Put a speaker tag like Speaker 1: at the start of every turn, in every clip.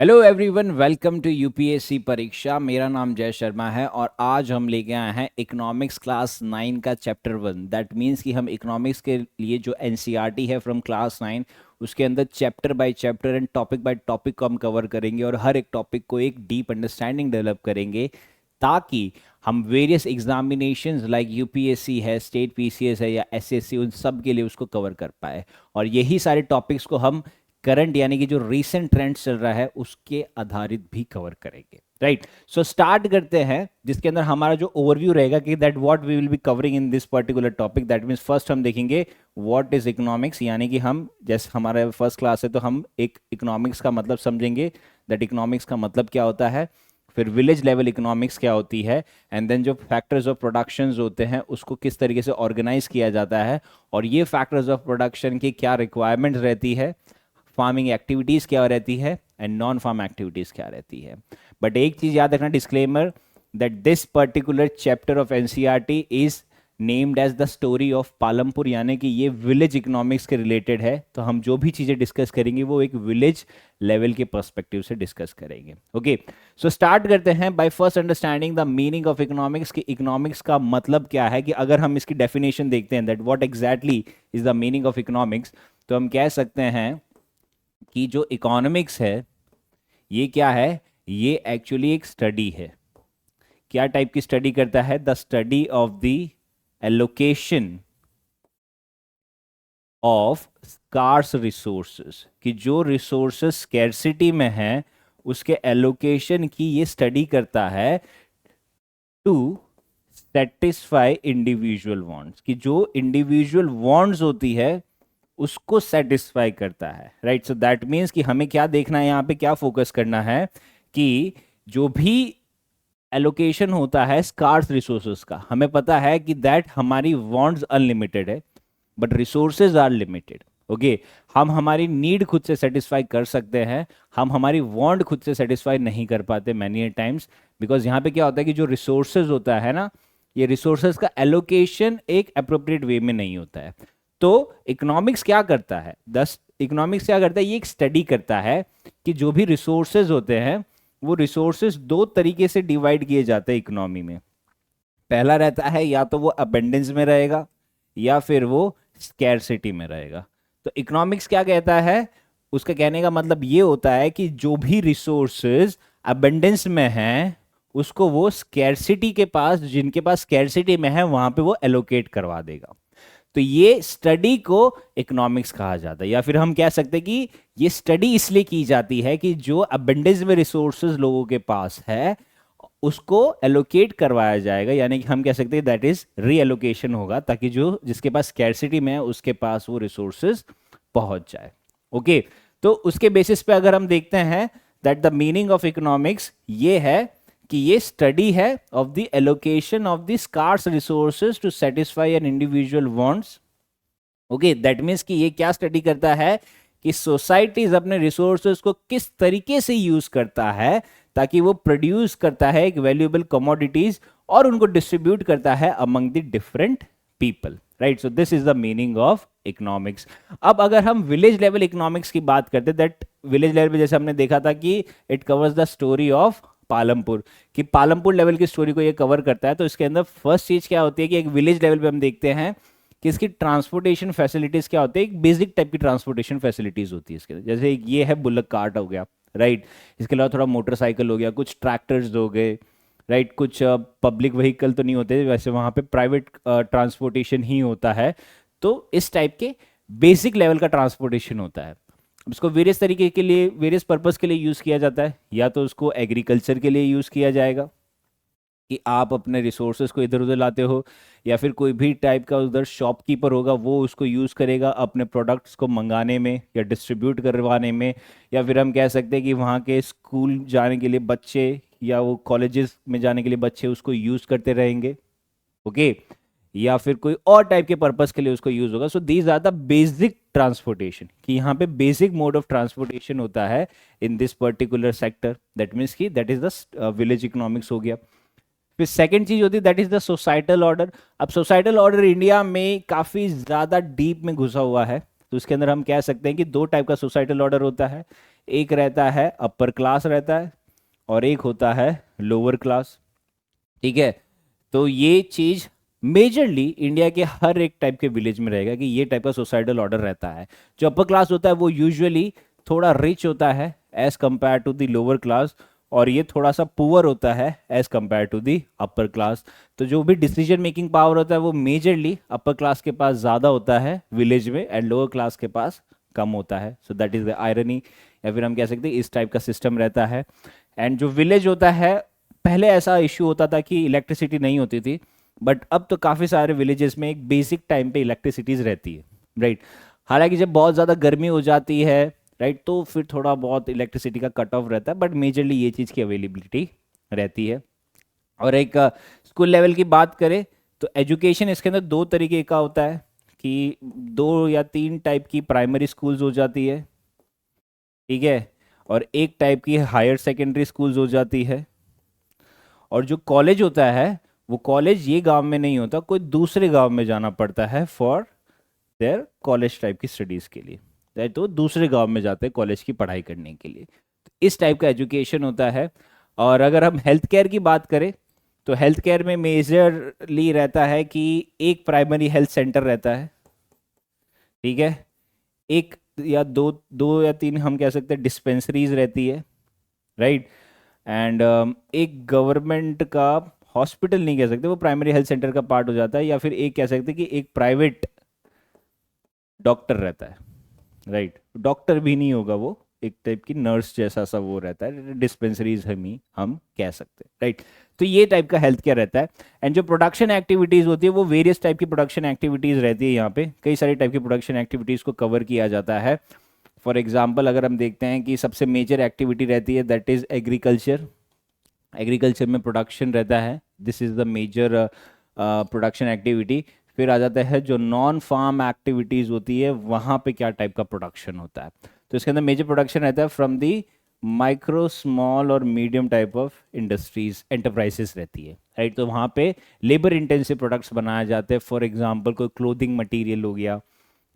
Speaker 1: Hello everyone, welcome to UPSC परीक्षा। मेरा नाम जय शर्मा है और आज हम लेके आए हैं इकोनॉमिक्स क्लास 9 का चैप्टर 1। दैट मीन्स कि हम इकोनॉमिक्स के लिए जो एनसीईआरटी है फ्रॉम क्लास 9 उसके अंदर chapter by chapter and topic by topic को हम कवर करेंगे और हर एक टॉपिक को एक डीप अंडरस्टैंडिंग डेवलप करेंगे ताकि हम वेरियस एग्जामिनेशंस लाइक यूपीएससी है, स्टेट पीसीएस है या एसएससी, उन सब के लिए उसको कवर कर पाए। और यही सारे टॉपिक्स को हम करंट यानी कि जो रीसेंट ट्रेंड चल रहा है उसके आधारित भी कवर करेंगे। राइट, सो स्टार्ट करते हैं, जिसके अंदर हमारा जो ओवरव्यू रहेगा कि that what we will be covering in this particular topic. That means first हम देखेंगे व्हाट इज इकोनॉमिक्स, यानी कि हम जैसे हमारा फर्स्ट क्लास है तो हम एक इकोनॉमिक्स का मतलब समझेंगे, दैट इकोनॉमिक्स का मतलब क्या होता है। फिर विलेज लेवल इकोनॉमिक्स क्या होती है, एंड देन जो फैक्टर्स ऑफ प्रोडक्शंस होते हैं उसको किस तरीके से ऑर्गेनाइज किया जाता है, और ये फैक्टर्स ऑफ प्रोडक्शन की क्या रिक्वायरमेंट्स रहती है, फार्मिंग एक्टिविटीज क्या रहती है एंड नॉन फार्म एक्टिविटीज क्या रहती है। बट एक चीज याद रखना, disclaimer, that this particular chapter of NCERT is named as the story of Palampur, यानी कि ये विलेज इकोनॉमिक्स के रिलेटेड है। तो हम जो भी चीजें डिस्कस करेंगे वो एक विलेज लेवल के पर्सपेक्टिव से डिस्कस करेंगे। ओके, सो स्टार्ट करते हैं by first understanding the meaning of economics, कि इकोनॉमिक्स का मतलब क्या है। कि अगर हम इसकी डेफिनेशन देखते हैं that what exactly is the meaning of economics, तो हम कह सकते हैं कि जो इकोनॉमिक्स है ये क्या है, ये एक्चुअली एक स्टडी है। क्या टाइप की स्टडी करता है? The study of the allocation of scarce resources, कि जो रिसोर्सेस स्कैर्सिटी में है उसके एलोकेशन की ये स्टडी करता है टू सेटिस्फाई इंडिविजुअल वांट्स, कि जो इंडिविजुअल वांट्स होती है उसको सेटिस्फाई करता है। राइट, सो दैट मीन्स कि हमें क्या देखना है यहाँ पे, क्या फोकस करना है कि जो भी एलोकेशन होता है स्कार्स रिसोर्सेज का, हमें पता है कि दैट हमारी वांट्स अनलिमिटेड है but resources are limited. Okay, हम हमारी नीड खुद से सेटिस्फाई कर सकते हैं, हम हमारी वांट खुद से सेटिस्फाई नहीं कर पाते मैनी टाइम्स, बिकॉज यहाँ पे क्या होता है कि जो रिसोर्सेज होता है ना, ये रिसोर्सेज का एलोकेशन एक अप्रोप्रिएट वे में नहीं होता है। तो इकोनॉमिक्स क्या करता है, इकोनॉमिक्स क्या करता है, ये एक स्टडी करता है कि जो भी रिसोर्सेज होते हैं वो रिसोर्सेज दो तरीके से डिवाइड किए जाते हैं इकोनॉमी में। पहला रहता है या तो वो अबेंडेंस में रहेगा या फिर वो स्कैरसिटी में रहेगा। तो इकोनॉमिक्स क्या कहता है, उसका कहने का मतलब ये होता है कि जो भी रिसोर्सेज अबेंडेंस में हैं उसको वो स्कैरसिटी के पास, जिनके पास स्कैरसिटी में है वहां पे वो एलोकेट करवा देगा। तो ये स्टडी को इकोनॉमिक्स कहा जाता है, या फिर हम कह सकते हैं कि ये स्टडी इसलिए की जाती है कि जो अबेंडेंस में रिसोर्सेज लोगों के पास है उसको एलोकेट करवाया जाएगा, यानी कि हम कह सकते हैं दैट इज रीएलोकेशन होगा, ताकि जो जिसके पास स्कैर्सिटी में है उसके पास वो रिसोर्सेज पहुंच जाए। ओके, तो उसके बेसिस पे अगर हम देखते हैं that the meaning of economics ये है कि ये स्टडी है of the allocation of the scarce resources to satisfy an individual wants. Okay, that means कि ये क्या स्टडी करता है कि सोसाइटीज अपने रिसोर्सेज को किस तरीके से यूज करता है ताकि वो प्रोड्यूस करता है एक वैल्यूएबल कमोडिटीज और उनको डिस्ट्रीब्यूट करता है among the different people. Right, so this is the meaning of economics. अब अगर हम विलेज लेवल इकोनॉमिक्स की बात करते, दैट विलेज लेवल पे जैसे हमने देखा था कि it covers the story of Palampur, कि पालमपुर लेवल की स्टोरी को ये कवर करता है। तो इसके अंदर फर्स्ट चीज क्या होती है कि एक विलेज लेवल पे हम देखते हैं कि इसकी ट्रांसपोर्टेशन फैसिलिटीज क्या होती है। एक बेसिक टाइप की ट्रांसपोर्टेशन फैसिलिटीज होती है इसके अंदर, जैसे ये है बुलक कार्ट हो गया, राइट, इसके अलावा थोड़ा मोटरसाइकिल हो गया, कुछ ट्रैक्टर्स हो गए, राइट, कुछ पब्लिक व्हीकल तो नहीं होते वैसे, वहाँ पे प्राइवेट ट्रांसपोर्टेशन ही होता है। तो इस टाइप के बेसिक लेवल का ट्रांसपोर्टेशन होता है। इसको वेरियस तरीके के लिए, वेरियस पर्पस के लिए यूज़ किया जाता है, या तो उसको एग्रीकल्चर के लिए यूज़ किया जाएगा कि आप अपने रिसोर्सेज को इधर उधर लाते हो, या फिर कोई भी टाइप का उधर शॉपकीपर होगा वो उसको यूज़ करेगा अपने प्रोडक्ट्स को मंगाने में या डिस्ट्रीब्यूट करवाने में, या फिर हम कह सकते हैं कि वहाँ के स्कूल जाने के लिए बच्चे या वो कॉलेजेस में जाने के लिए बच्चे उसको यूज़ करते रहेंगे। ओके, या फिर कोई और टाइप के पर्पस के लिए उसको यूज होगा। So these are the basic transportation, कि यहाँ पे बेसिक मोड ऑफ ट्रांसपोर्टेशन होता है in this particular sector. That means कि that is the village economics हो गया। फिर सेकंड चीज होती है that is the societal order. अब सोसाइटल ऑर्डर इंडिया में काफी ज्यादा डीप में घुसा हुआ है, तो उसके अंदर हम कह सकते हैं कि दो टाइप का सोसाइटल ऑर्डर होता है। एक रहता है अपर क्लास रहता है और एक होता है लोअर क्लास। ठीक है, तो ये चीज मेजरली इंडिया के हर एक टाइप के विलेज में रहेगा कि ये टाइप का सोसाइटल ऑर्डर रहता है। जो अपर क्लास होता है वो यूजुअली थोड़ा रिच होता है as compare to the lower class, और ये थोड़ा सा पुअर होता है as compare to the upper class. तो जो भी डिसीजन मेकिंग पावर होता है वो मेजरली अपर क्लास के पास ज़्यादा होता है विलेज में, एंड लोअर क्लास के पास कम होता है। सो दैट इज द आयरनी, या फिर हम कह सकते हैं इस टाइप का सिस्टम रहता है। एंड जो विलेज होता है, पहले ऐसा इश्यू होता था कि इलेक्ट्रिसिटी नहीं होती थी, बट अब तो काफ़ी सारे विलेजेस में एक बेसिक टाइम पे इलेक्ट्रिसिटीज रहती है, राइट। हालांकि जब बहुत ज़्यादा गर्मी हो जाती है, राइट, तो फिर थोड़ा बहुत इलेक्ट्रिसिटी का कट ऑफ रहता है, बट मेजरली ये चीज़ की अवेलेबिलिटी रहती है। और एक स्कूल लेवल की बात करें तो एजुकेशन इसके अंदर दो तरीके का होता है कि 2 या 3 टाइप की प्राइमरी स्कूल्स हो जाती है, ठीक है, और एक टाइप की हायर सेकेंडरी स्कूल्स हो जाती है। और जो कॉलेज होता है वो कॉलेज ये गांव में नहीं होता, कोई दूसरे गांव में जाना पड़ता है फॉर देयर कॉलेज टाइप की स्टडीज़ के लिए, राइट। तो दूसरे गांव में जाते हैं कॉलेज की पढ़ाई करने के लिए। तो इस टाइप का एजुकेशन होता है। और अगर हम हेल्थ केयर की बात करें तो हेल्थ केयर में मेजरली रहता है कि एक प्राइमरी हेल्थ सेंटर रहता है, ठीक है, एक या दो दो या तीन हम कह सकते हैं डिस्पेंसरीज रहती है, राइट। एंड एक गवर्नमेंट का हॉस्पिटल नहीं कह सकते, वो प्राइमरी हेल्थ सेंटर का पार्ट हो जाता है, या फिर एक कह सकते हैं कि एक प्राइवेट डॉक्टर रहता है, राइट। डॉक्टर भी नहीं होगा, वो एक टाइप की नर्स जैसा सा वो रहता है, डिस्पेंसरीज हम कह सकते हैं, राइट। तो ये टाइप का हेल्थ केयर रहता है। एंड जो प्रोडक्शन एक्टिविटीज़ होती है वो वेरियस टाइप की प्रोडक्शन एक्टिविटीज़ रहती है। यहाँ पे कई सारी टाइप की प्रोडक्शन एक्टिविटीज़ को कवर किया जाता है। फॉर एग्जाम्पल अगर हम देखते हैं कि सबसे मेजर एक्टिविटी रहती है दैट इज़ एग्रीकल्चर। एग्रीकल्चर में प्रोडक्शन रहता है, this is the major production activity. फिर आ जाता है जो नॉन फार्म एक्टिविटीज़ होती है, वहाँ पे क्या टाइप का प्रोडक्शन होता है। तो इसके अंदर मेजर प्रोडक्शन रहता है फ्रॉम दी माइक्रो स्मॉल और medium type of industries enterprises रहती है, राइट। तो वहाँ पे लेबर इंटेंसिव प्रोडक्ट्स बनाए जाते हैं। फॉर एग्जांपल कोई क्लोथिंग मटेरियल हो गया,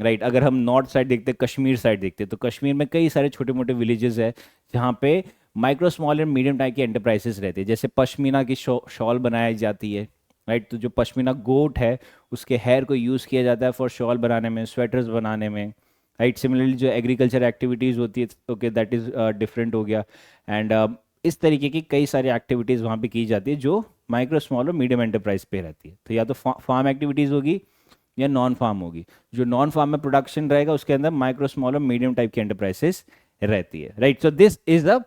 Speaker 1: राइट। अगर हम नॉर्थ साइड देखते हैं, कश्मीर साइड देखते हैं, तो कश्मीर में कई सारे छोटे मोटे विलेजेस है जहाँ पे micro small and medium type की एंटरप्राइजेस रहती है। जैसे पश्मीना की शॉल बनाई जाती है, राइट। तो जो पश्मीना गोट है उसके हेयर को यूज़ किया जाता है फॉर शॉल बनाने में, स्वेटर्स बनाने में, राइट। सिमिलरली जो एग्रीकल्चर एक्टिविटीज़ होती है, ओके, दैट इज़ डिफरेंट हो गया। एंड इस तरीके की कई सारी एक्टिविटीज़ वहाँ पे की जाती है जो माइक्रो स्मॉल और मीडियम एंटरप्राइज पे रहती है। तो या तो फार्म एक्टिविटीज़ होगी या नॉन फार्म होगी। जो नॉन फार्म में प्रोडक्शन रहेगा उसके अंदर माइक्रो स्मॉल और मीडियम टाइप की एंटरप्राइजेस रहती है, right. So this is the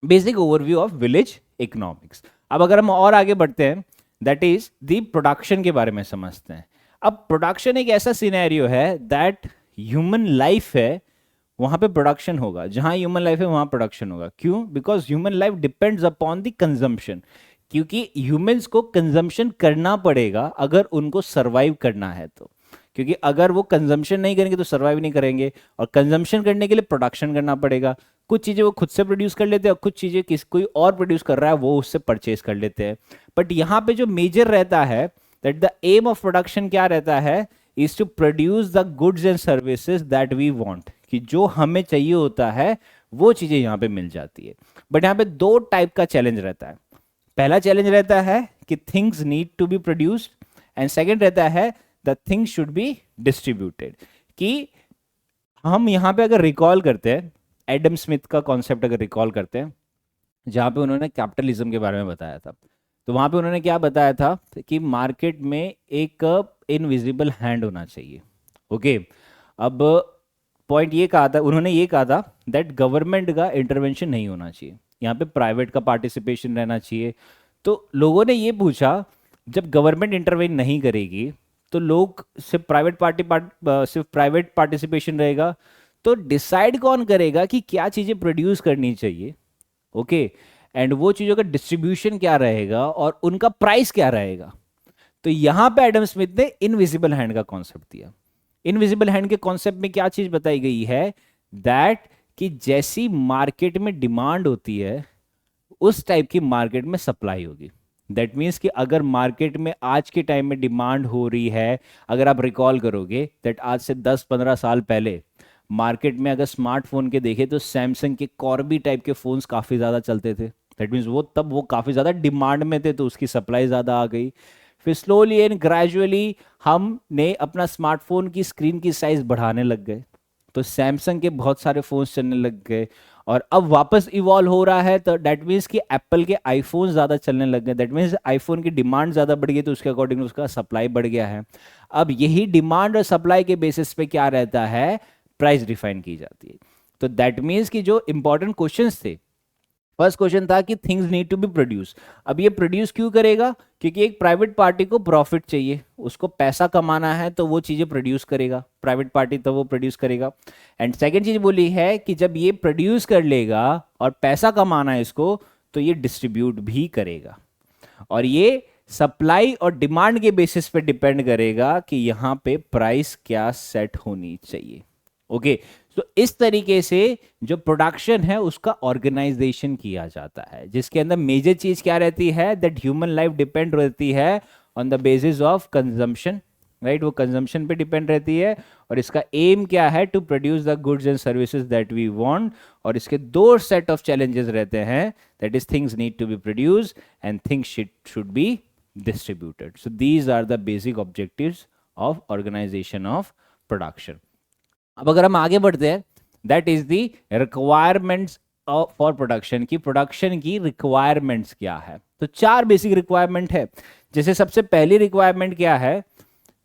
Speaker 1: basic overview of village economics. अब अगर हम और आगे बढ़ते हैं, दैट इज द प्रोडक्शन के बारे में समझते हैं। अब प्रोडक्शन एक ऐसा सिनेरियो है दैट ह्यूमन लाइफ है, वहां पे प्रोडक्शन होगा। जहां ह्यूमन लाइफ है वहां प्रोडक्शन होगा। क्यों? Because human life depends upon the consumption. क्योंकि ह्यूमंस को कंजम्पशन करना पड़ेगा अगर उनको सर्वाइव करना है तो। क्योंकि अगर वो कंजम्पशन नहीं करेंगे तो सर्वाइव नहीं करेंगे, और कंजम्पशन करने के लिए प्रोडक्शन करना पड़ेगा। कुछ चीज़ें वो खुद से प्रोड्यूस कर लेते हैं और कुछ चीज़ें कोई और प्रोड्यूस कर रहा है वो उससे परचेज कर लेते हैं। बट यहाँ पे जो मेजर रहता है that the aim of production क्या रहता है, is to produce the goods and services that we want, कि जो हमें चाहिए होता है वो चीज़ें यहाँ पे मिल जाती है। बट यहाँ पे दो टाइप का चैलेंज रहता है। पहला चैलेंज रहता है कि things need to be produced, and second रहता है the things should be distributed. कि हम यहाँ पे अगर रिकॉल करते हैं एडम स्मिथ का कॉन्सेप्ट, अगर रिकॉल करते हैं जहाँ पे उन्होंने कैपिटलिज्म के बारे में बताया था, तो वहाँ पे उन्होंने क्या बताया था कि मार्केट में एक इनविजिबल हैंड होना चाहिए। ओके, अब पॉइंट ये कहा था उन्होंने, ये कहा था दैट गवर्नमेंट का इंटरवेंशन नहीं होना चाहिए, यहाँ पे प्राइवेट का पार्टिसिपेशन रहना चाहिए। तो लोगों ने ये पूछा जब गवर्नमेंट इंटरवेन नहीं करेगी तो लोग सिर्फ सिर्फ प्राइवेट पार्टिसिपेशन रहेगा, तो डिसाइड कौन करेगा कि क्या चीज़ें प्रोड्यूस करनी चाहिए, ओके, एंड वो चीज़ों का डिस्ट्रीब्यूशन क्या रहेगा और उनका प्राइस क्या रहेगा। तो यहां पे एडम स्मिथ ने इनविजिबल हैंड का कॉन्सेप्ट दिया। इनविजिबल हैंड के कॉन्सेप्ट में क्या चीज बताई गई है, दैट कि जैसी मार्केट में डिमांड होती है उस टाइप की मार्केट में सप्लाई होगी। दैट मीन्स कि अगर मार्केट में आज के टाइम में डिमांड हो रही है, अगर आप रिकॉल करोगे दैट आज से 10-15 साल पहले मार्केट में अगर स्मार्टफोन के देखें तो सैमसंग के कॉर्बी टाइप के फ़ोन्स काफ़ी ज़्यादा चलते थे। दैट मीन्स वो काफ़ी ज़्यादा डिमांड में थे, तो उसकी सप्लाई ज़्यादा आ गई। फिर स्लोली एंड ग्रेजुअली हमने अपना स्मार्टफोन की स्क्रीन की साइज़ बढ़ाने लग गए, तो सैमसंग के बहुत सारे फ़ोन्स चलने लग गए। और अब वापस इवॉल्व हो रहा है, तो दैट मीन्स कि एप्पल के आईफोन ज़्यादा चलने लग गए। दैट मीन्स आईफोन की डिमांड ज़्यादा बढ़ गई, तो उसके अकॉर्डिंग उसका सप्लाई बढ़ गया है। अब यही डिमांड और सप्लाई के बेसिस पे क्या रहता है, प्राइस डिफाइन की जाती है। तो दैट मीन्स कि जो इंपॉर्टेंट क्वेश्चंस थे, फर्स्ट क्वेश्चन था कि things need to be produce. अब ये प्रोड्यूस क्यों करेगा, क्योंकि एक प्राइवेट पार्टी को प्रॉफिट चाहिए, उसको पैसा कमाना है, तो वो चीजें प्रोड्यूस करेगा प्राइवेट पार्टी, तो वो प्रोड्यूस करेगा। एंड सेकंड चीज बोली है कि जब ये प्रोड्यूस कर लेगा और पैसा कमाना है इसको, तो ये डिस्ट्रीब्यूट भी करेगा। और ये सप्लाई और डिमांड के बेसिस पे डिपेंड करेगा कि यहां पे प्राइस क्या सेट होनी चाहिए। ओके, तो इस तरीके से जो प्रोडक्शन है उसका ऑर्गेनाइजेशन किया जाता है, जिसके अंदर मेजर चीज क्या रहती है, दैट ह्यूमन लाइफ डिपेंड रहती है on the basis of consumption, right. वो कंजम्पशन पे डिपेंड रहती है, और इसका एम क्या है, to produce the goods and services that we want. और इसके दो सेट ऑफ चैलेंजेस रहते हैं, that is things need to be produced and things should be distributed. So these are the basic objectives of organization of production. अब अगर हम आगे बढ़ते हैं, that is the requirements for production, की production की रिक्वायरमेंट्स क्या है। तो चार बेसिक रिक्वायरमेंट है। जैसे सबसे पहली रिक्वायरमेंट क्या है,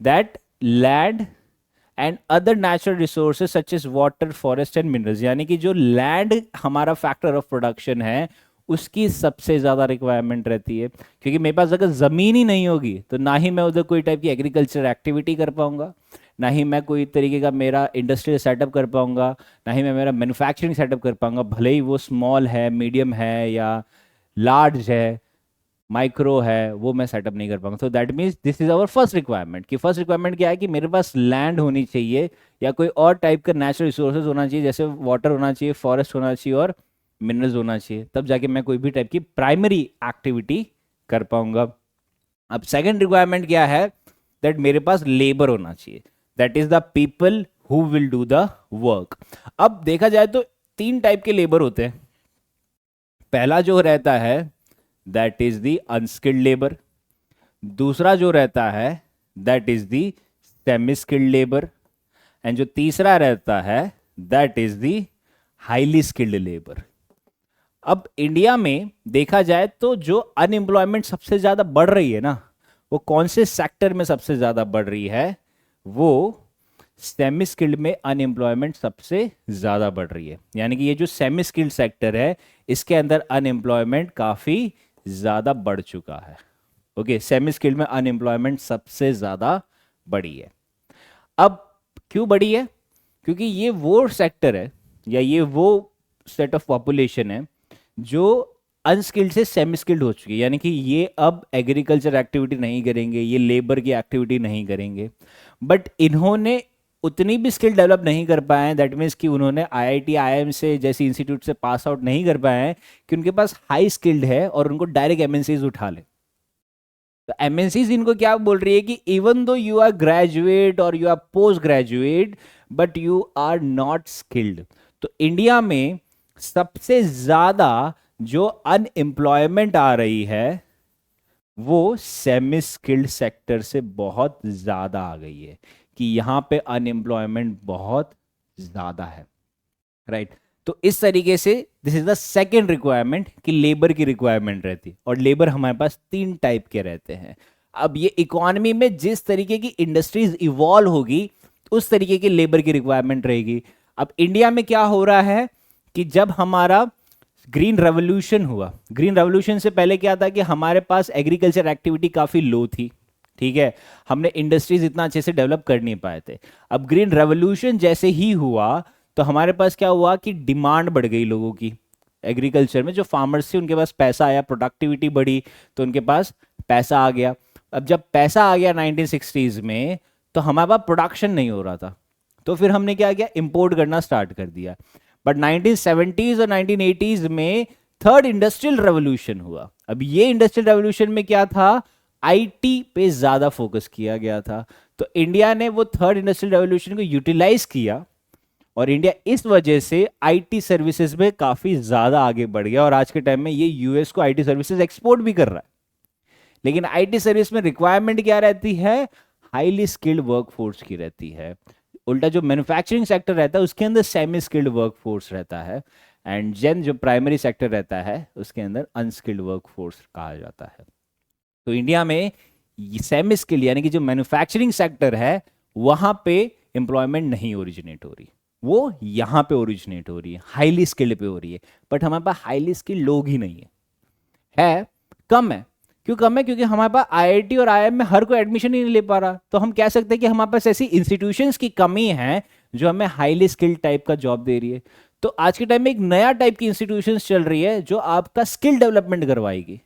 Speaker 1: that land and other natural resources such as water, forest and minerals, यानी कि जो लैंड हमारा फैक्टर ऑफ प्रोडक्शन है उसकी सबसे ज़्यादा रिक्वायरमेंट रहती है। क्योंकि मेरे पास अगर ज़मीन ही नहीं होगी तो ना ही मैं उधर कोई टाइप की एग्रीकल्चर एक्टिविटी कर पाऊंगा, ना ही मैं कोई तरीके का मेरा इंडस्ट्रियल सेटअप कर पाऊंगा, ना ही मैं मेरा मैन्युफैक्चरिंग सेटअप कर पाऊंगा, भले ही वो स्मॉल है, मीडियम है या लार्ज है, माइक्रो है, वो मैं सेटअप नहीं कर पाऊंगा। तो that means this is our first requirement. कि फर्स्ट रिक्वायरमेंट क्या है, कि मेरे पास लैंड होनी चाहिए या कोई और टाइप का नेचुरल रिसोर्सेज होना चाहिए, जैसे वाटर होना चाहिए, फॉरेस्ट होना चाहिए और मिनरल्स होना चाहिए, तब जाके मैं कोई भी टाइप की प्राइमरी एक्टिविटी कर पाऊंगा। अब सेकंड रिक्वायरमेंट क्या है, दैट मेरे पास लेबर होना चाहिए, that is the people who will do the work. अब देखा जाए तो तीन टाइप के लेबर होते हैं। पहला जो रहता है that is the unskilled labour, दूसरा जो रहता है that is the semi skilled labour, and जो तीसरा रहता है that is the highly skilled labour. अब इंडिया में देखा जाए तो जो अनएम्प्लॉयमेंट सबसे ज्यादा बढ़ रही है ना, वो कौन से सेक्टर में सबसे ज्यादा बढ़ रही है, वो सेमी स्किल्ड में अनएम्प्लॉयमेंट सबसे ज्यादा बढ़ रही है। यानी कि ये जो सेमी स्किल्ड सेक्टर है इसके अंदर अनएम्प्लॉयमेंट काफी ज्यादा बढ़ चुका है। ओके, सेमी स्किल्ड में अनएम्प्लॉयमेंट सबसे ज्यादा बढ़ी है। अब क्यों बढ़ी है, क्योंकि ये वो सेक्टर है या ये वो सेट ऑफ पॉपुलेशन है जो अनस्किल्ड से सेमी स्किल्ड हो चुकी है। यानी कि ये अब एग्रीकल्चर एक्टिविटी नहीं करेंगे, ये लेबर की एक्टिविटी नहीं करेंगे, बट इन्होंने उतनी भी स्किल डेवलप नहीं कर पाए हैं। दैट मीन्स कि उन्होंने आईआईटी आईआईएम से जैसी इंस्टीट्यूट से पास आउट नहीं कर पाए हैं कि उनके पास हाई स्किल्ड है और उनको डायरेक्ट एमएनसीज उठा ले। तो एमएनसीज इनको क्या बोल रही है कि even though you are graduate और you are post graduate but you are not skilled. तो इंडिया में सबसे ज्यादा जो अनएम्प्लॉयमेंट आ रही है वो सेमी स्किल्ड सेक्टर से बहुत ज्यादा आ गई है, कि यहां पे अनएम्प्लॉयमेंट बहुत ज्यादा है, राइट। तो इस तरीके से this is the second requirement, कि लेबर की रिक्वायरमेंट रहती है। और लेबर हमारे पास तीन टाइप के रहते हैं। अब ये इकोनॉमी में जिस तरीके की इंडस्ट्रीज इवॉल्व होगी उस तरीके की लेबर की रिक्वायरमेंट रहेगी। अब इंडिया में क्या हो रहा है कि जब हमारा ग्रीन रेवोल्यूशन हुआ, ग्रीन रेवोल्यूशन से पहले क्या था कि हमारे पास एग्रीकल्चर एक्टिविटी काफी लो थी, ठीक है, हमने इंडस्ट्रीज इतना अच्छे से डेवलप कर नहीं पाए थे। अब ग्रीन रेवोल्यूशन जैसे ही हुआ तो हमारे पास क्या हुआ कि डिमांड बढ़ गई लोगों की एग्रीकल्चर में। जो फार्मर्स थे उनके पास पैसा आया, प्रोडक्टिविटी बढ़ी, तो उनके पास पैसा आ गया। अब जब पैसा आ गया 1960s में, तो हमारे पास प्रोडक्शन नहीं हो रहा था, तो फिर हमने क्या किया, इंपोर्ट करना स्टार्ट कर दिया। बट 1970s और 1980s में थर्ड इंडस्ट्रियल रेवोल्यूशन हुआ। अब ये इंडस्ट्रियल रेवोल्यूशन में क्या था, आईटी पे ज्यादा फोकस किया गया था। तो इंडिया ने वो थर्ड इंडस्ट्रियल रेवोल्यूशन को यूटिलाइज किया और इंडिया इस वजह से आईटी सर्विसेज में काफी ज्यादा आगे बढ़ गया और आज के टाइम में ये यूएस को आईटी सर्विसेज एक्सपोर्ट भी कर रहा है। लेकिन आईटी सर्विस में रिक्वायरमेंट क्या रहती है? हाईली स्किल्ड वर्कफोर्स की रहती है। उल्टा जो मैन्युफैक्चरिंग सेक्टर रहता है उसके अंदर सेमी स्किल्ड वर्कफोर्स रहता है, एंड जेन जो प्राइमरी सेक्टर रहता है उसके अंदर अनस्किल्ड वर्कफोर्स कहा जाता है। तो इंडिया में सेमी स्किल्ड यानी कि जो मैन्युफैक्चरिंग सेक्टर है वहां पे एम्प्लॉयमेंट नहीं ओरिजिनेट हो रही, वो यहां पे ओरिजिनेट हो रही है, हाईली स्किल्ड पे हो रही है। बट हमारे पास हाईली स्किल्ड लोग ही नहीं है कम है। क्यों कम है? क्योंकि हमारे पास आईआईटी और आईआईएम में हर कोई एडमिशन ही नहीं ले पा रहा। तो हम कह सकते हैं कि हमारे पास ऐसी इंस्टीट्यूशंस की कमी है जो हमें हाईली स्किल्ड टाइप का जॉब दे रही है। तो आज के टाइम में एक नया टाइप की इंस्टीट्यूशंस चल रही है जो आपका स्किल डेवलपमेंट करवाएगी।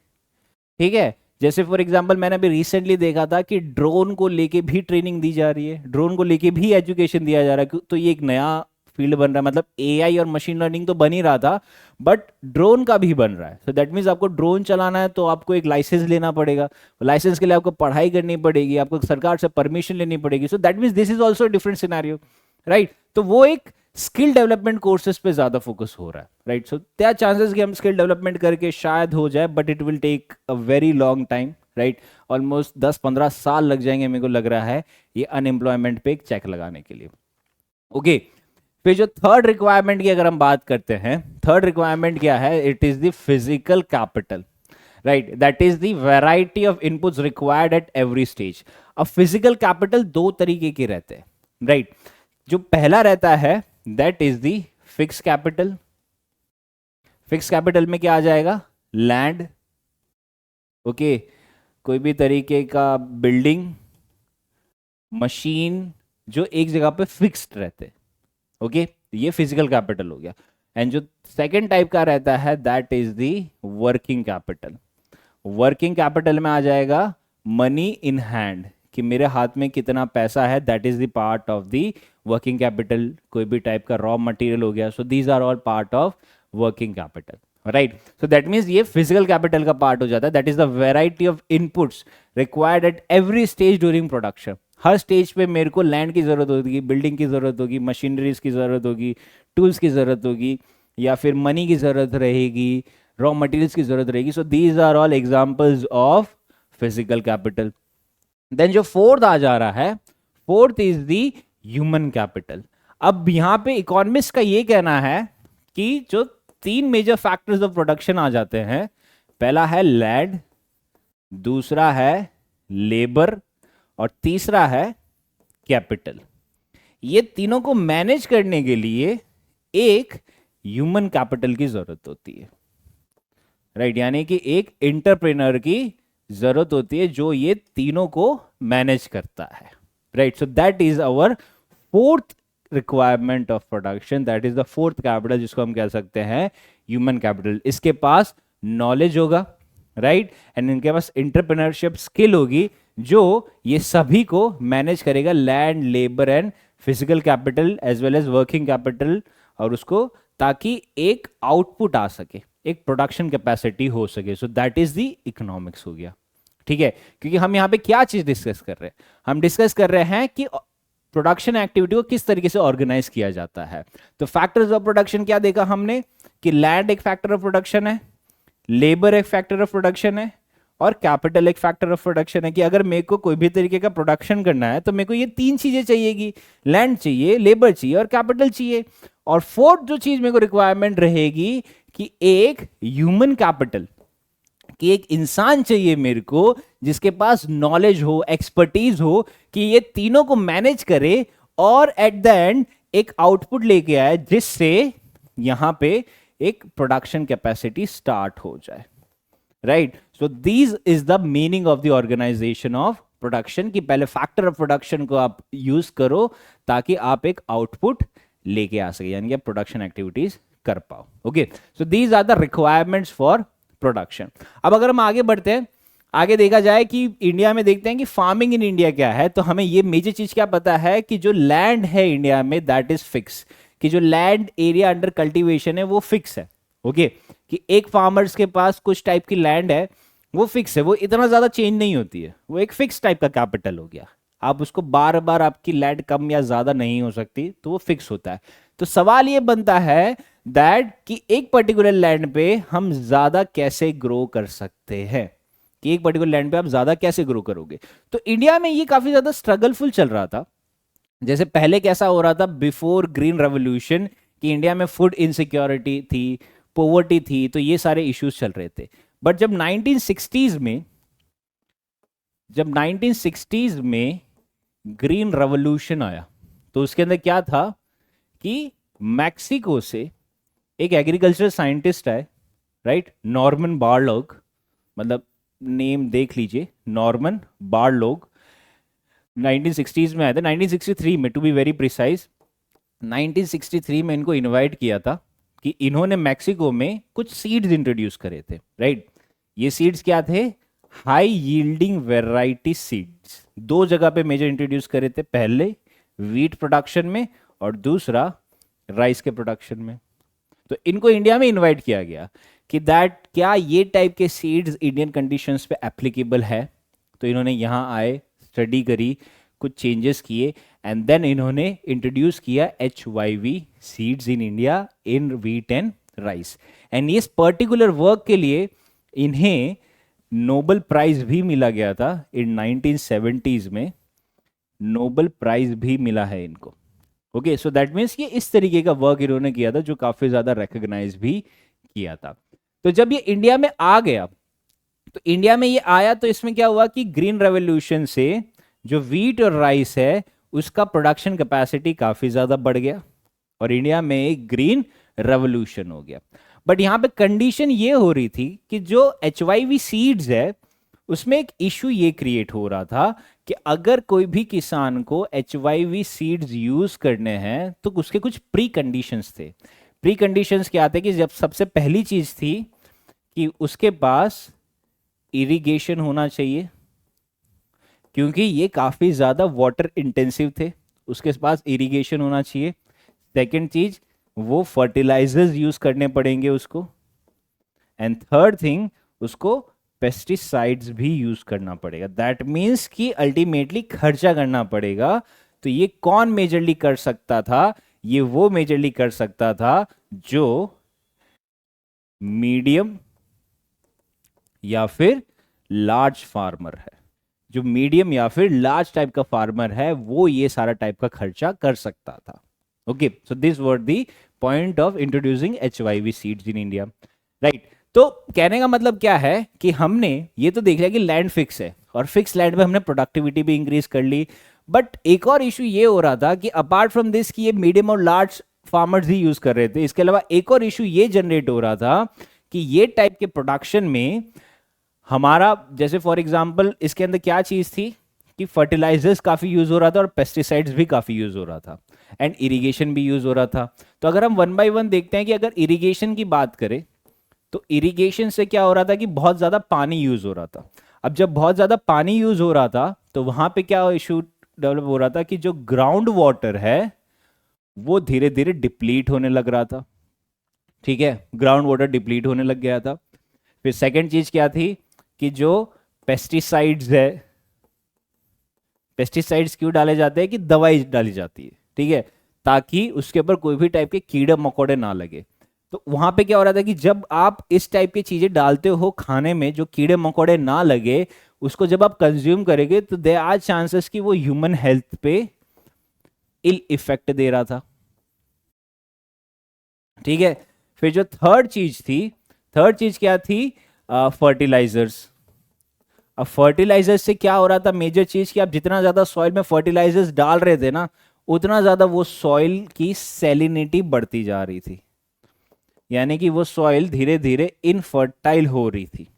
Speaker 1: ठीक है, जैसे फॉर एग्जांपल मैंने अभी रिसेंटली देखा था कि ड्रोन को लेके भी ट्रेनिंग दी जा रही है, ड्रोन को लेके भी एजुकेशन दिया जा रहा है। तो ये एक नया फील्ड बन रहा है, मतलब एआई और मशीन लर्निंग तो बन ही रहा था बट ड्रोन का भी बन रहा है। सो दैट मीन्स आपको ड्रोन चलाना है तो आपको एक लाइसेंस लेना पड़ेगा, लाइसेंस के लिए आपको पढ़ाई करनी पड़ेगी, आपको सरकार से परमिशन लेनी पड़ेगी। सो that means this is also different scenario, right? तो वो एक स्किल डेवलपमेंट कोर्सेज पे ज्यादा फोकस हो रहा है, राइट? सो क्या चांसेस कि हम स्किल डेवलपमेंट करके शायद हो जाए, but it will take a very long time, right? Almost 10-15 साल लग जाएंगे मेरे को लग रहा है ये अनएम्प्लॉयमेंट पे एक चेक लगाने के लिए। ओके, फिर जो थर्ड रिक्वायरमेंट की अगर हम बात करते हैं, थर्ड रिक्वायरमेंट क्या है? It is the physical capital, right? That is the variety of inputs required at every stage. अब फिजिकल कैपिटल दो तरीके के रहते हैं, राइट? जो पहला रहता है that is the fix capital. Fix capital में क्या आ जाएगा? लैंड, ओके, कोई भी तरीके का बिल्डिंग, मशीन जो एक जगह पे फिक्स्ड रहते, ओके, ये फिजिकल कैपिटल हो गया। एंड जो सेकंड टाइप का रहता है that is the working capital. Working capital में आ जाएगा मनी इन हैंड, कि मेरे हाथ में कितना पैसा है, that is the part of the working capital. कोई भी टाइप का रॉ मटेरियल हो गया, so these are all part of working capital, right? So that means ये फिजिकल कैपिटल का पार्ट हो जाता है। That is the variety of inputs required at every stage during production. हर स्टेज पे मेरे को लैंड की जरूरत होगी, बिल्डिंग की जरूरत होगी, मशीनरीज की जरूरत होगी, टूल्स की जरूरत होगी, या फिर मनी की जरूरत रहेगी, रॉ मटेरियल्स की जरूरत रहेगी। So these are all examples of physical capital. Then जो फोर्थ आ जा रहा है, fourth is the human capital. अब यहां पे इकोनॉमिस्ट का ये कहना है कि जो तीन मेजर फैक्टर्स ऑफ प्रोडक्शन आ जाते हैं, पहला है लैंड, दूसरा है लेबर, और तीसरा है कैपिटल। ये तीनों को मैनेज करने के लिए एक ह्यूमन कैपिटल की जरूरत होती है, राइट? यानी कि एक एंटरप्रेन्योर की जरूरत होती है जो ये तीनों को मैनेज करता है, right? So that is our fourth requirement of production, that is the fourth capital, जिसको हम कह सकते हैं ह्यूमन कैपिटल। इसके पास नॉलेज होगा, राइट? एंड इनके पास एंटरप्रेन्योरशिप स्किल होगी जो ये सभी को मैनेज करेगा, land, labour and physical capital as well as working capital, और उसको ताकि एक आउटपुट आ सके, एक प्रोडक्शन कैपेसिटी हो सके। सो दैट इज द इकोनॉमिक्स हो गया, ठीक है? क्योंकि हम यहां पे क्या चीज डिस्कस कर रहे हैं? हम डिस्कस कर रहे हैं कि प्रोडक्शन एक्टिविटी को किस तरीके से ऑर्गेनाइज किया जाता है। तो फैक्टर्स ऑफ प्रोडक्शन क्या देखा हमने कि लैंड एक फैक्टर ऑफ प्रोडक्शन है, लेबर एक फैक्टर ऑफ प्रोडक्शन है, और कैपिटल एक फैक्टर ऑफ प्रोडक्शन है। कि अगर मेरे को कोई भी तरीके का प्रोडक्शन करना है तो मेरे को ये तीन चीजें चाहिएगी, लैंड चाहिए, लेबर चाहिए और कैपिटल चाहिए। और फोर्थ जो चीज मेरे को रिक्वायरमेंट रहेगी कि एक ह्यूमन कैपिटल, कि एक इंसान चाहिए मेरे को जिसके पास नॉलेज हो, एक्सपर्टीज हो, कि ये तीनों को मैनेज करे और एट द एंड एक आउटपुट लेके आए जिससे यहां पे एक प्रोडक्शन कैपेसिटी स्टार्ट हो जाए, right? So this is the meaning of the organisation of production, कि पहले फैक्टर ऑफ प्रोडक्शन को आप यूज करो ताकि आप एक आउटपुट लेके आ सके, यानी कि आप प्रोडक्शन एक्टिविटीज कर पाओ। Okay, so these are the requirements for production. अब अगर हम आगे बढ़ते हैं, आगे देखा जाए कि इंडिया में देखते हैं कि फार्मिंग इन इंडिया क्या है, तो हमें ये मेजर चीज क्या पता है कि जो लैंड है इंडिया में दैट इज फिक्स, कि जो लैंड एरिया अंडर कल्टीवेशन है वो फिक्स है। ओके, कि एक फार्मर्स के पास कुछ टाइप की लैंड है वो फिक्स है, वो इतना ज्यादा चेंज नहीं होती है, वो एक फिक्स टाइप का कैपिटल हो गया। आप उसको बार बार, आपकी लैंड कम या ज्यादा नहीं हो सकती, तो वो फिक्स होता है। तो सवाल ये बनता है दैट कि एक पर्टिकुलर लैंड पे हम ज्यादा कैसे ग्रो कर सकते हैं, कि एक पर्टिकुलर लैंड पे आप ज्यादा कैसे ग्रो करोगे। तो इंडिया में ये काफी ज्यादा स्ट्रगलफुल चल रहा था। जैसे पहले कैसा हो रहा था बिफोर ग्रीन रेवोल्यूशन, कि इंडिया में फूड इनसिक्योरिटी थी, पोवर्टी थी, तो ये सारे इश्यूज चल रहे थे। बट जब 1960s में ग्रीन रेवोल्यूशन आया, तो उसके अंदर क्या था कि मैक्सिको से एक एग्रीकल्चर साइंटिस्ट आए, राइट, नॉर्मन बारलॉग, मतलब नेम देख लीजिए, नॉर्मन बारलॉग 1960s में आए थे, 1963 में टू बी वेरी प्रिसाइज। 1963 में इनको इनवाइट किया था कि इन्होंने मैक्सिको में कुछ सीड्स इंट्रोड्यूस करे थे, राइट। ये सीड्स क्या थे? High yielding variety seeds. दो जगह पे मेजर इंट्रोड्यूस करे थे, पहले वीट प्रोडक्शन में और दूसरा राइस के प्रोडक्शन में। तो इनको इंडिया में इनवाइट किया गया कि दैट क्या ये टाइप के सीड्स इंडियन कंडीशंस पे एप्लीकेबल है। तो इन्होंने यहाँ आए, स्टडी करी, कुछ चेंजेस किए, एंड देन इन्होंने इंट्रोड्यूस किया HYV seeds in India in wheat and rice. And इस पर्टिकुलर वर्क के लिए इन्हें नोबेल प्राइज भी मिला गया था इन 1970s में, नोबेल प्राइज भी मिला है इनको। ओके, सो दैट मीन्स ये इस तरीके का वर्क इन्होंने किया था जो काफी ज्यादा रिकॉग्नाइज भी किया था। तो जब ये इंडिया में आ गया, तो इंडिया में ये आया तो इसमें क्या हुआ कि ग्रीन रेवोल्यूशन से जो वीट और राइस है उसका प्रोडक्शन कैपेसिटी काफी ज्यादा बढ़ गया और इंडिया में एक ग्रीन रेवोल्यूशन हो गया। बट यहां पे कंडीशन ये हो रही थी कि जो HYV सीड्स है उसमें एक इशू ये क्रिएट हो रहा था कि अगर कोई भी किसान को HYV सीड्स यूज करने हैं तो उसके कुछ प्री कंडीशंस थे। प्री कंडीशंस क्या थे कि जब सबसे पहली चीज थी कि उसके पास इरिगेशन होना चाहिए, क्योंकि ये काफी ज्यादा वाटर इंटेंसिव थे, उसके पास इरिगेशन होना चाहिए। सेकंड चीज, वो फर्टिलाइजर्स यूज करने पड़ेंगे उसको, एंड थर्ड थिंग, उसको पेस्टिसाइड्स भी यूज करना पड़ेगा। दैट मीन्स कि अल्टीमेटली खर्चा करना पड़ेगा। तो ये कौन मेजरली कर सकता था? ये वो मेजरली कर सकता था जो मीडियम या फिर लार्ज फार्मर है। जो मीडियम या फिर लार्ज टाइप का फार्मर है वो ये सारा टाइप का खर्चा कर सकता था। Okay, so this were the point of introducing HYV seeds in India, right. तो कहने का मतलब क्या है कि हमने ये तो देख लिया कि लैंड फिक्स है और फिक्स लैंड में हमने प्रोडक्टिविटी भी इंक्रीज कर ली। बट एक और इशू ये हो रहा था कि अपार्ट फ्रॉम दिस कि ये मीडियम और लार्ज फार्मर्स ही यूज कर रहे थे, इसके अलावा एक और इशू ये जनरेट हो रहा था कि ये टाइप के प्रोडक्शन में हमारा, जैसे फॉर एग्जांपल इसके अंदर क्या चीज थी कि फर्टिलाइजर्स काफी यूज हो रहा था और पेस्टिसाइड्स भी काफी यूज हो रहा था, एंड इरिगेशन भी यूज हो रहा था। तो अगर हम वन बाय वन देखते हैं कि अगर इरिगेशन की बात करें तो इरिगेशन से क्या हो रहा था कि बहुत ज्यादा पानी यूज हो रहा था। अब जब बहुत ज्यादा पानी यूज हो रहा था तो वहां पे क्या इशू डेवलप हो रहा था कि जो ग्राउंड वाटर है वो धीरे धीरे डिप्लीट होने लग रहा था। ठीक है, ग्राउंड वाटर डिप्लीट होने लग गया था। फिर सेकंड चीज क्या थी कि जो पेस्टिसाइड्स है, पेस्टिसाइड्स क्यों डाले जाते हैं कि दवाई डाली जाती है, ठीक है, ताकि उसके ऊपर कोई भी टाइप के कीड़े मकोड़े ना लगे। तो वहां पे क्या हो रहा था कि जब आप इस टाइप की चीजें डालते हो खाने में जो कीड़े मकोड़े ना लगे, उसको जब आप कंज्यूम करेंगे तो देयर आर चांसेस कि वो ह्यूमन हेल्थ पे इल इफेक्ट दे रहा था। ठीक है, फिर जो थर्ड चीज क्या थी? फर्टिलाइजर्स। अब फर्टिलाइजर्स से क्या हो रहा था? मेजर चीज कि आप जितना ज्यादा सॉइल में फर्टिलाइजर्स डाल रहे थे ना, उतना ज्यादा वो सॉइल की सैलिनिटी बढ़ती जा रही थी, यानी कि वो सॉइल धीरे धीरे इनफर्टाइल हो रही थी।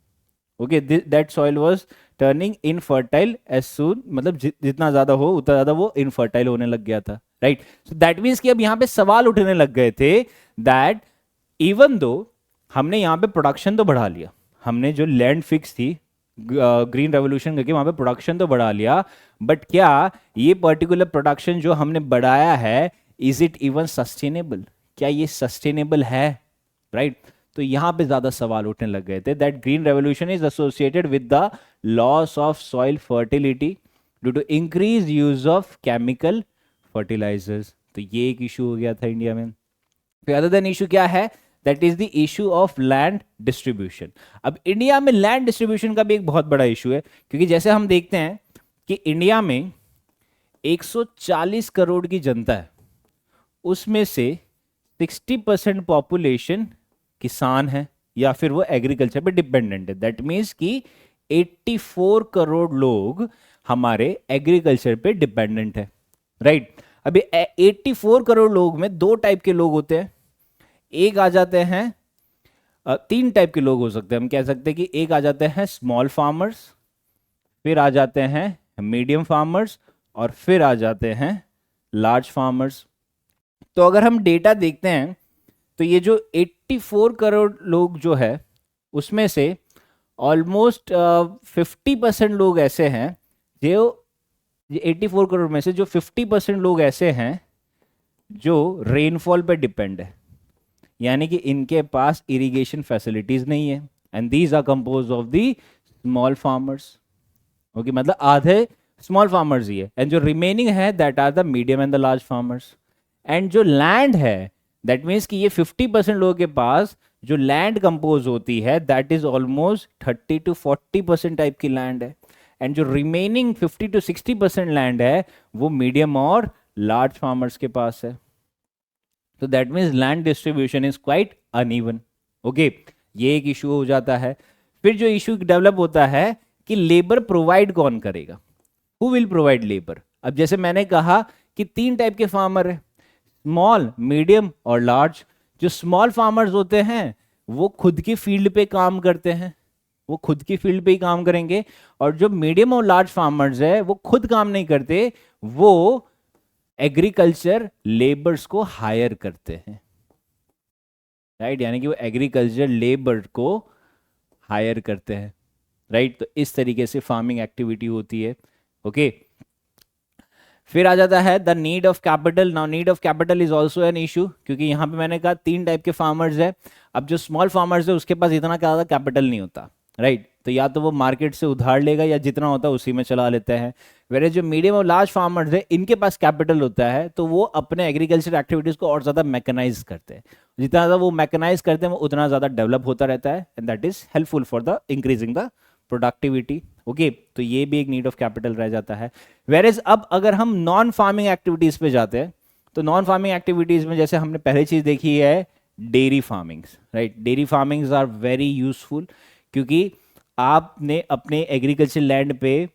Speaker 1: Okay, that soil was turning infertile as soon, मतलब जितना ज्यादा हो उतना ज्यादा वो इनफर्टाइल होने लग गया था, राइट। सो दैट मीन्स कि अब यहां पे सवाल उठने लग गए थे दैट इवन दो हमने यहां पे प्रोडक्शन तो बढ़ा लिया, हमने जो लैंड फिक्स थी ग्रीन रेवोल्यूशन करके वहां पे प्रोडक्शन तो बढ़ा लिया, बट क्या ये पर्टिकुलर प्रोडक्शन जो हमने बढ़ाया है इज इट इवन सस्टेनेबल? क्या ये सस्टेनेबल है, राइट? तो यहां पे ज्यादा सवाल उठने लग गए थे that green revolution is associated with the loss of soil fertility due to increase use of chemical fertilisers. तो ये एक इशू हो गया था इंडिया में। फिर अदर देन इशू क्या है, that is the issue of land distribution. अब इंडिया में लैंड डिस्ट्रीब्यूशन का भी एक बहुत बड़ा इशू है, क्योंकि जैसे हम देखते हैं कि इंडिया में 140 करोड़ की जनता है, उसमें से 60% पॉपुलेशन किसान है या फिर वो एग्रीकल्चर पे डिपेंडेंट है। दैट मीन्स कि 84 करोड़ लोग हमारे एग्रीकल्चर पे डिपेंडेंट है, राइट। अभी 84 करोड़ लोग में दो टाइप के लोग होते हैं। एक आ जाते हैं, तीन टाइप के लोग हो सकते हैं, हम कह सकते हैं कि एक आ जाते हैं स्मॉल फार्मर्स, फिर आ जाते हैं मीडियम फार्मर्स, और फिर आ जाते हैं लार्ज फार्मर्स। तो अगर हम डेटा देखते हैं तो ये जो 84 करोड़ लोग जो है उसमें से ऑलमोस्ट 50% लोग ऐसे हैं जो 84 करोड़ में से जो 50% लोग ऐसे हैं जो रेनफॉल पे डिपेंड है, यानी कि इनके पास इरिगेशन फैसिलिटीज नहीं है, and these are compose of the small farmers. Okay, मतलब आधे स्मॉल फार्मर्स ही है, एंड जो रिमेनिंग है that are the medium and the large farmers. And जो लैंड है, दैट मीन्स कि ये 50% लोगों के पास जो लैंड कंपोज होती है that is almost 30 to 40% type की लैंड है, एंड जो रिमेनिंग 50 to 60% लैंड है वो मीडियम और लार्ज फार्मर्स के पास है। तो that means land distribution is quite uneven. Okay, ये एक इशू हो जाता है। फिर जो इशू डेवलप होता है कि लेबर प्रोवाइड कौन करेगा, हु विल प्रोवाइड लेबर। अब जैसे मैंने कहा कि तीन टाइप के फार्मर है, स्मॉल, मीडियम और लार्ज। जो स्मॉल फार्मर्स होते हैं वो खुद की फील्ड पे काम करते हैं, वो खुद की फील्ड पे ही काम करेंगे, और जो मीडियम और लार्ज फार्मर्स है वो खुद काम नहीं करते, वो एग्रीकल्चर लेबर्स को हायर करते हैं, राइट, यानी कि वो एग्रीकल्चर लेबर को हायर करते हैं, राइट। तो इस तरीके से फार्मिंग एक्टिविटी होती है। ओके, फिर आ जाता है the need of capital. Now need of capital is also an issue, क्योंकि यहाँ पे मैंने कहा तीन टाइप के फार्मर्स है। अब जो स्मॉल फार्मर्स है उसके पास इतना ज़्यादा कैपिटल नहीं होता, राइट, तो या तो वो मार्केट से उधार लेगा या जितना होता है उसी में चला लेते हैं। वेरे जो मीडियम और लार्ज फार्मर्स है इनके पास कैपिटल होता है, तो वो अपने एग्रीकल्चर एक्टिविटीज़ को और ज़्यादा मैकेनाइज करते हैं। जितना ज़्यादा वो मैकेनाइज करते हैं वो उतना ज़्यादा डेवलप होता रहता है, and that is helpful for the increasing the productivity. Okay, तो ये भी एक नीड ऑफ कैपिटल रह जाता है। वेरेज अब अगर हम नॉन फार्मिंग एक्टिविटीज पे जाते हैं तो नॉन फार्मिंग एक्टिविटीज में जैसे हमने पहली चीज देखी है dairy farmings, right. Dairy farmings are very useful, क्योंकि आपने अपने एग्रीकल्चर लैंड पे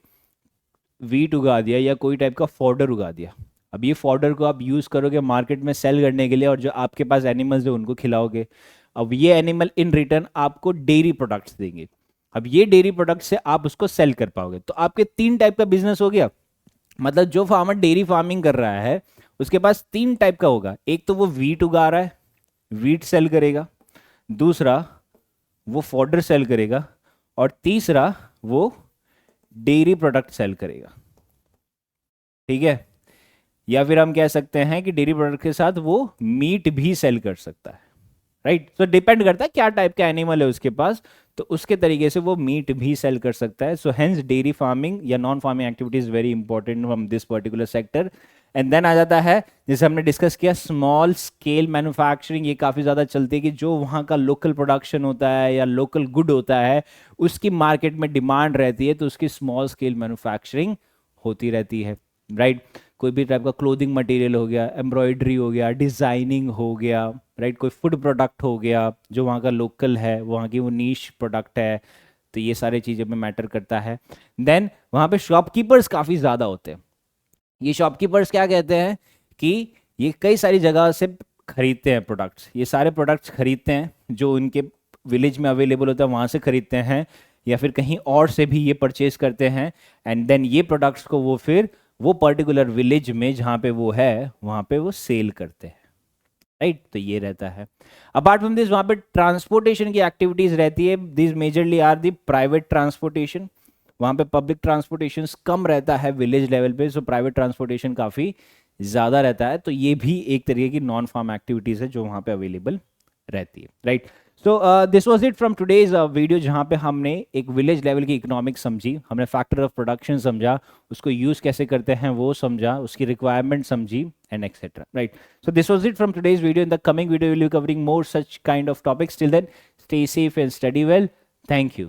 Speaker 1: वीट उगा दिया या कोई टाइप का फॉडर उगा दिया। अब ये फॉडर को आप यूज करोगे मार्केट में सेल करने के लिए, और जो आपके पास एनिमल्स है उनको खिलाओगे। अब ये एनिमल इन रिटर्न आपको डेयरी प्रोडक्ट्स देंगे। अब ये डेयरी प्रोडक्ट से आप उसको सेल कर पाओगे, तो आपके तीन टाइप का बिजनेस हो गया। मतलब जो फार्मर डेयरी फार्मिंग कर रहा है उसके पास तीन टाइप का होगा। एक तो वो वीट उगा रहा है, वीट सेल करेगा, दूसरा वो फॉडर सेल करेगा, और तीसरा वो डेयरी प्रोडक्ट सेल करेगा, ठीक है। या फिर हम कह सकते हैं कि डेयरी प्रोडक्ट के साथ वो मीट भी सेल कर सकता है, राइट। तो डिपेंड करता है क्या टाइप का एनिमल है उसके पास, तो उसके तरीके से वो मीट भी सेल कर सकता है। सो हेंस डेयरी फार्मिंग या non farming activity is very important from this particular sector. And then आ जाता है जैसे हमने डिस्कस किया स्मॉल स्केल मैन्युफैक्चरिंग। ये काफ़ी ज़्यादा चलती है कि जो वहाँ का लोकल प्रोडक्शन होता है या लोकल गुड होता है उसकी मार्केट में डिमांड रहती है, तो उसकी स्मॉल स्केल मैन्युफैक्चरिंग होती रहती है, राइट। कोई भी टाइप का क्लोथिंग मटेरियल हो गया, एम्ब्रॉयडरी हो गया, डिज़ाइनिंग हो गया, राइट, कोई फूड प्रोडक्ट हो गया जो वहाँ का लोकल है, वहाँ की वो नीश प्रोडक्ट है, तो ये सारी चीज़ें में मैटर करता है। देन वहाँ पे शॉपकीपर्स काफ़ी ज़्यादा होते हैं। ये शॉपकीपर्स क्या कहते हैं कि ये कई सारी जगह से खरीदते हैं प्रोडक्ट्स, ये सारे प्रोडक्ट्स खरीदते हैं जो उनके विलेज में अवेलेबल होता है वहाँ से खरीदते हैं, या फिर कहीं और से भी ये परचेज करते हैं, एंड देन ये प्रोडक्ट्स को वो फिर वो पर्टिकुलर विलेज में जहाँ पे वो है वहाँ पे वो सेल करते हैं, राइट। तो ये रहता है। अपार्ट फ्रॉम दिस वहाँ पे ट्रांसपोर्टेशन की एक्टिविटीज रहती है। This majorly are the private transportation. वहाँ पे पब्लिक ट्रांसपोर्टेशन कम रहता है विलेज लेवल पे, सो प्राइवेट ट्रांसपोर्टेशन काफ़ी ज़्यादा रहता है। तो ये भी एक तरीके की नॉन फार्म एक्टिविटीज़ है जो वहाँ पे अवेलेबल रहती है, right. So this was it from today's video, जहाँ पे हमने एक विलेज लेवल की इकोनॉमिक्स समझी, हमने फैक्टर ऑफ प्रोडक्शन समझा, उसको यूज कैसे करते हैं वो समझा, उसकी रिक्वायरमेंट समझी and etcetera, right. So this was it from today's video. In the coming video will be covering more such kind of topics. Till then, stay safe and study well. Thank you.